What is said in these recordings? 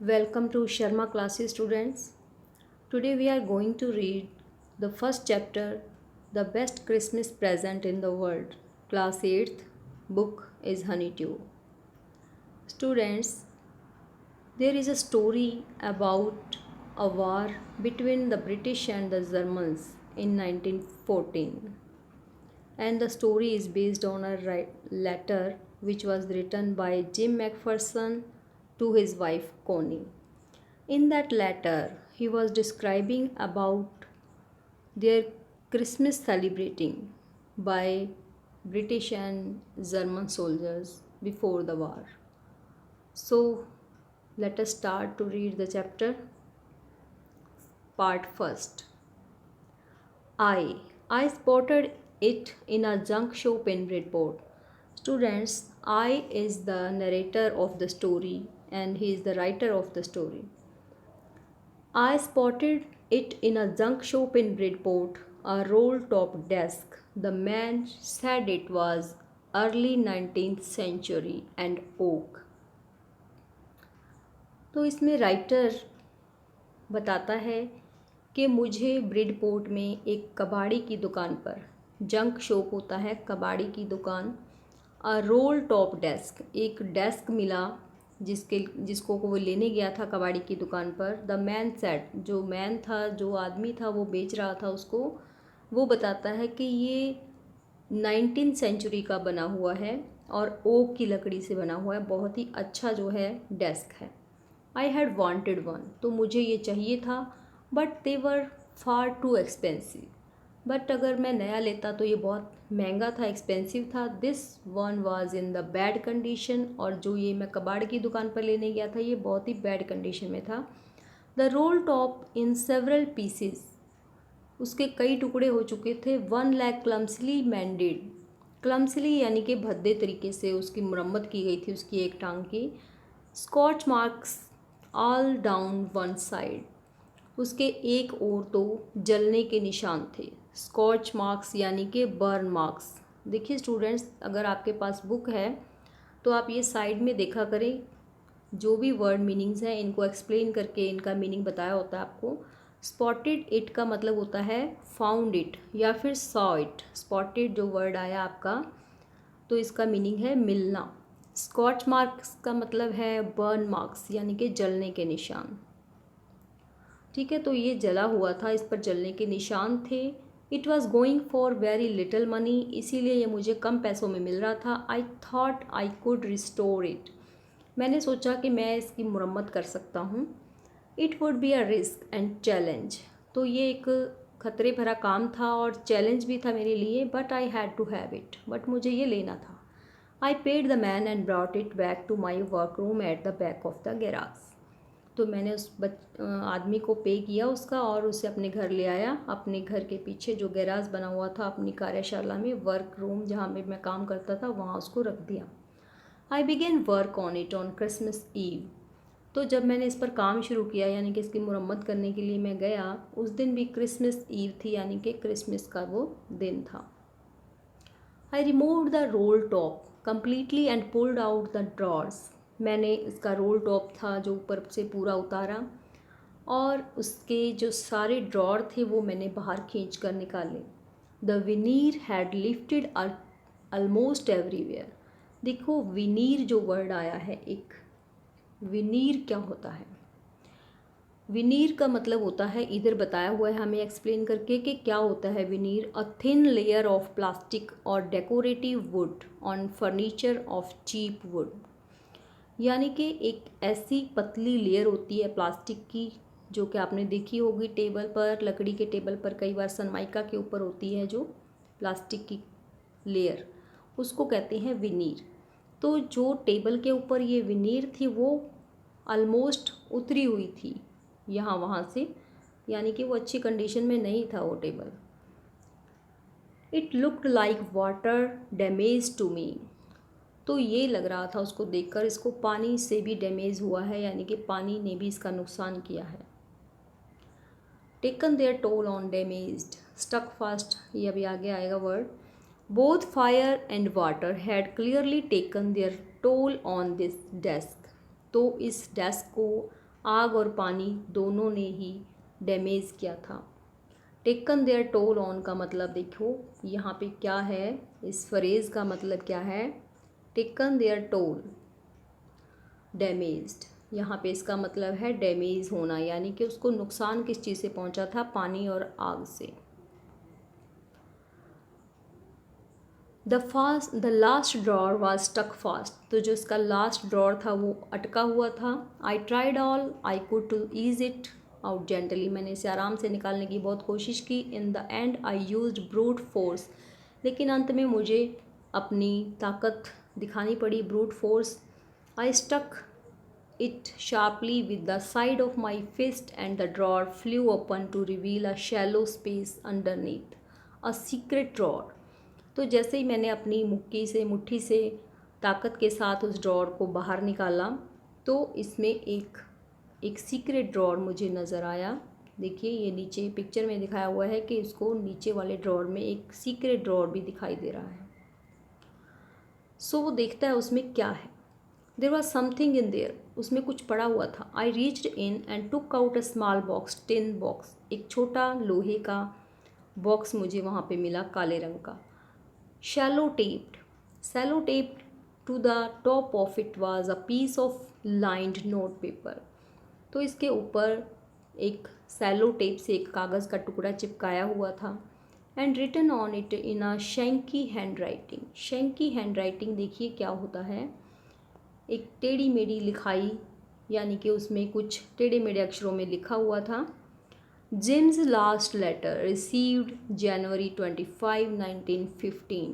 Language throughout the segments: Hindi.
Welcome to Sharma classes students. Today we are going to read the first chapter, The Best Christmas Present in the World. Class 8th, book is Honeydew. Students, there is a story about a war between the British and the Germans in 1914. And the story is based on a letter which was written by Jim McPherson to his wife Connie. In that letter, he was describing about their Christmas celebrating by British and German soldiers before the war. So, let us start to read the chapter. Part first. I spotted it in a junk shop in Bridport. Students, I is the narrator of the story and he is the writer of the story. I spotted it in a junk shop in Bridport, a roll-top desk. The man said it was early 19th century and oak. तो इसमें राइटर बताता है कि मुझे ब्रिडपोर्ट में एक कबाड़ी की दुकान पर, जंक शॉप होता है कबाड़ी की दुकान, रोल टॉप डेस्क, एक डेस्क मिला जिसको वो लेने गया था कबाड़ी की दुकान पर. द मैन सेट, जो मैन था, जो आदमी था वो बेच रहा था उसको, वो बताता है कि ये 19th सेंचुरी का बना हुआ है और ओक की लकड़ी से बना हुआ है, बहुत ही अच्छा जो है डेस्क है. आई हैड वांटेड वन, तो मुझे ये चाहिए था, but they were far too expensive, but अगर मैं नया लेता तो ये बहुत महंगा था, एक्सपेंसिव था. This one was in the bad condition, और जो ये मैं कबाड़ की दुकान पर लेने गया था ये बहुत ही बैड कंडीशन में था. The roll top in several pieces, उसके कई टुकड़े हो चुके थे. 1 लाख क्लम्सली मैंडेड, क्लम्सली यानी कि भद्दे तरीके से उसकी मरम्मत की गई थी उसकी एक टांग की. Scorch marks all down one side, उसके एक ओर तो जलने के निशान थे. स्कॉच मार्क्स यानी कि बर्न मार्क्स. देखिए स्टूडेंट्स, अगर आपके पास बुक है तो आप ये साइड में देखा करें, जो भी वर्ड मीनिंग्स हैं इनको एक्सप्लेन करके इनका मीनिंग बताया होता है आपको. स्पॉटेड इट का मतलब होता है फाउंड इट या फिर सॉ इट. स्पॉटेड जो वर्ड आया आपका, तो इसका मीनिंग है मिलना. स्कॉच मार्क्स का मतलब है बर्न मार्क्स यानी कि जलने के निशान. ठीक है, तो ये जला हुआ था, इस पर जलने के निशान थे. It was going for very little money, इसीलिए ये मुझे कम पैसों में मिल रहा था. I thought I could restore it, मैंने सोचा कि मैं इसकी मुरम्मत कर सकता हूँ. It would be a risk and challenge, तो ये एक खतरे भरा काम था और चैलेंज भी था मेरे लिए. But I had to have it, but मुझे ये लेना था. I paid the man and brought it back to my work room at the back of the garage, तो मैंने उस आदमी को पे किया उसका और उसे अपने घर ले आया. अपने घर के पीछे जो गैराज बना हुआ था अपनी कार्यशाला में, वर्क रूम जहाँ में मैं काम करता था, वहाँ उसको रख दिया. I begin work on it on Christmas eve, तो जब मैंने इस पर काम शुरू किया यानी कि इसकी मुरम्मत करने के लिए मैं गया, उस दिन भी क्रिसमस ईव थी यानी कि क्रिसमस का वो दिन था. I removed the roll top completely and pulled out the drawers, मैंने इसका रोल टॉप था जो ऊपर से पूरा उतारा और उसके जो सारे ड्रॉर थे वो मैंने बाहर खींच कर निकाले. The veneer had lifted almost everywhere. देखो विनीर जो वर्ड आया है, एक विनीर क्या होता है? विनीर का मतलब होता है, इधर बताया हुआ है हमें एक्सप्लेन करके कि क्या होता है veneer. A thin layer of plastic और decorative wood on furniture of cheap wood, यानी कि एक ऐसी पतली लेयर होती है प्लास्टिक की जो कि आपने देखी होगी टेबल पर, लकड़ी के टेबल पर कई बार सनमाइका के ऊपर होती है जो प्लास्टिक की लेयर, उसको कहते हैं विनीर. तो जो टेबल के ऊपर ये विनीर थी वो ऑलमोस्ट उतरी हुई थी यहाँ वहाँ से, यानी कि वो अच्छी कंडीशन में नहीं था वो table. It looked like water damage to me, तो ये लग रहा था उसको देखकर इसको पानी से भी डैमेज हुआ है, यानी कि पानी ने भी इसका नुकसान किया है. Taken their toll on damaged, stuck fast, ये अभी आगे आएगा word. Both fire and water had clearly taken their toll on this desk, तो इस डेस्क को आग और पानी दोनों ने ही डैमेज किया था। टेकन देयर टोल ऑन का मतलब देखो यहाँ पे क्या है, इस फ्रेज़ का मतलब क्या है, टेकन देयर टोल, डैमेज्ड, यहाँ पे इसका मतलब है डैमेज होना, यानी कि उसको नुकसान किस चीज़ से पहुँचा था, पानी और आग से। The last drawer was stuck fast, तो जो इसका लास्ट ड्रॉर था वो अटका हुआ था। I tried all I could to ease it out gently, मैंने इसे आराम से निकालने की बहुत कोशिश की। In the end I used brute force, लेकिन अंत में मुझे अपनी ताकत दिखानी पड़ी, brute force. I stuck it sharply with the side of my fist and the drawer flew open to reveal a shallow space underneath, a secret drawer। तो जैसे ही मैंने अपनी मुट्ठी से ताकत के साथ उस ड्रॉर को बाहर निकाला तो इसमें एक सीक्रेट ड्रॉर मुझे नज़र आया। देखिए ये नीचे पिक्चर में दिखाया हुआ है कि इसको नीचे वाले ड्रॉर में एक सीक्रेट ड्रॉर भी दिखाई दे रहा है। सो वो देखता है उसमें क्या है। There was something in there, उसमें कुछ पड़ा हुआ था। I reached in and took out a small box, tin box, एक छोटा लोहे का बॉक्स मुझे वहाँ पे मिला काले रंग का। Sellotaped to the top of it was a piece of lined note paper, तो इसके ऊपर एक सैलो टेप से एक कागज़ का टुकड़ा चिपकाया हुआ था। And written on it in a shaky handwriting देखिए क्या होता है, एक टेढ़ी मेढ़ी लिखाई, यानी कि उसमें कुछ टेढ़े मेढ़े अक्षरों में लिखा हुआ था। जिम्स लास्ट लेटर रिसीव्ड जनवरी 25, 1915,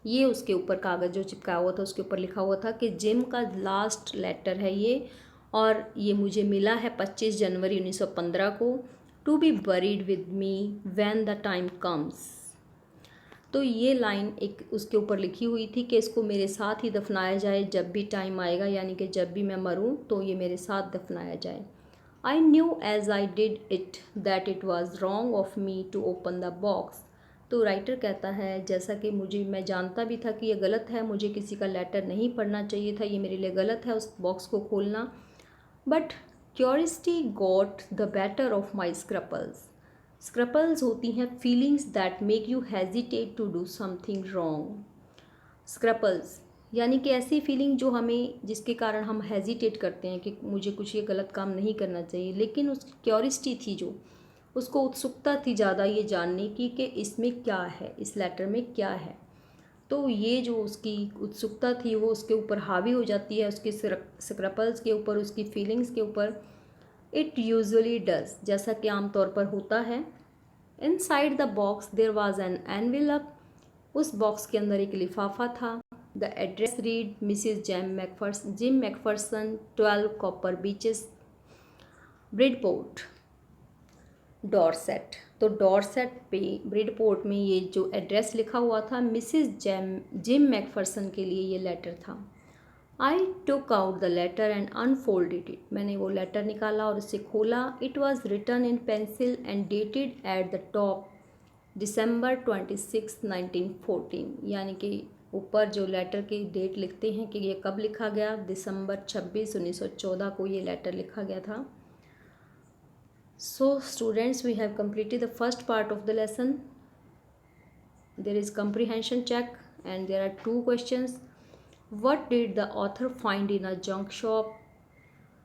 ये उसके ऊपर कागज़ जो चिपकाया हुआ था उसके ऊपर लिखा हुआ था कि जिम का लास्ट लेटर है ये, और ये मुझे मिला है 25 जनवरी 1915 को, to be buried with me when the time comes. तो ये लाइन एक उसके ऊपर लिखी हुई थी कि इसको मेरे साथ ही दफनाया जाए जब भी टाइम आएगा, यानी कि जब भी मैं मरूं तो ये मेरे साथ दफनाया जाए। I knew as I did it that it was wrong of me to open the box, तो राइटर कहता है जैसा कि मैं जानता भी था कि ये गलत है, मुझे किसी का लेटर नहीं पढ़ना चाहिए था, ये मेरे लिए गलत है उस बॉक्स को खोलना। But curiosity got the better of my scruples होती हैं feelings that make you hesitate to do something wrong. Scruples यानी कि ऐसी फीलिंग जो हमें, जिसके कारण हम हेजिटेट करते हैं कि मुझे कुछ ये गलत काम नहीं करना चाहिए, लेकिन उस क्यूरियोसिटी थी जो, उसको उत्सुकता थी ज़्यादा ये जानने की कि इसमें क्या है, इस लेटर में क्या है। तो ये जो उसकी उत्सुकता थी वो उसके ऊपर हावी हो जाती है, उसके स्क्रपल्स के ऊपर, उसकी फीलिंग्स के ऊपर। इट यूजुअली डज, जैसा कि आमतौर पर होता है। Inside the box there was an envelope, उस बॉक्स के अंदर एक लिफाफा था। The address read Mrs Jim McPherson 12 Copper Beeches Bridport Dorset. तो डॉर्सेट पे ब्रिडपोर्ट में ये जो एड्रेस लिखा हुआ था मिसिज जिम मैकफर्सन के लिए ये लेटर था। I took out the letter and unfolded it, मैंने वो लेटर निकाला और उसे खोला। It was written in pencil and dated at the top December 26, 1914, यानी कि ऊपर जो लेटर की डेट लिखते हैं कि ये कब लिखा गया, दिसंबर 26, 1914 को ये लेटर लिखा गया था। So students, we have completed the first part of the lesson. There is comprehension check and there are 2 questions. What did the author find in a junk shop?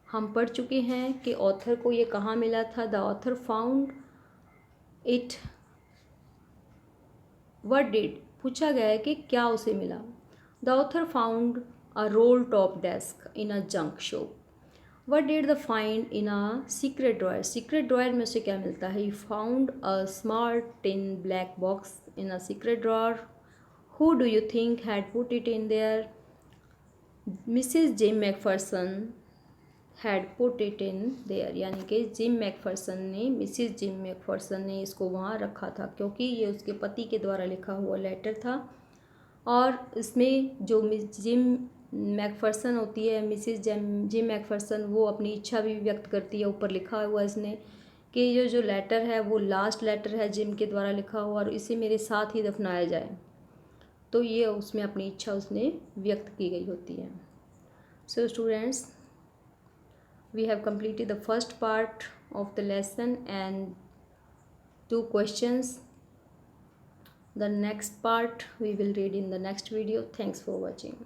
हम पढ़ चुके हैं कि ऑथर को ये कहाँ मिला था। The author found it, what did, पूछा गया है कि क्या उसे मिला। The author found a roll top desk in a junk shop. What did the find in a secret drawer? Secret drawer में उसे क्या मिलता है? He found a small tin black box in a secret drawer. Who do you think had put it in there? Mrs. Jim McPherson had put it in there, यानी कि जिम मैकफर्सन ने, मिसिज जिम मैकफर्सन ने इसको वहाँ रखा था, क्योंकि ये उसके पति के द्वारा लिखा हुआ लेटर था। और इसमें जो मिस जिम मैकफर्सन होती है, मिसिज जिम मैकफर्सन, वो अपनी इच्छा भी व्यक्त करती है। ऊपर लिखा हुआ इसने कि ये जो लेटर है वो लास्ट लेटर है जिम के द्वारा लिखा हुआ, और इसे मेरे साथ ही दफनाया जाए। तो ये उसमें अपनी इच्छा उसने व्यक्त की गई होती है। So students, we have completed the first part of the lesson and 2 questions. The next part we will read in the next video. Thanks for watching.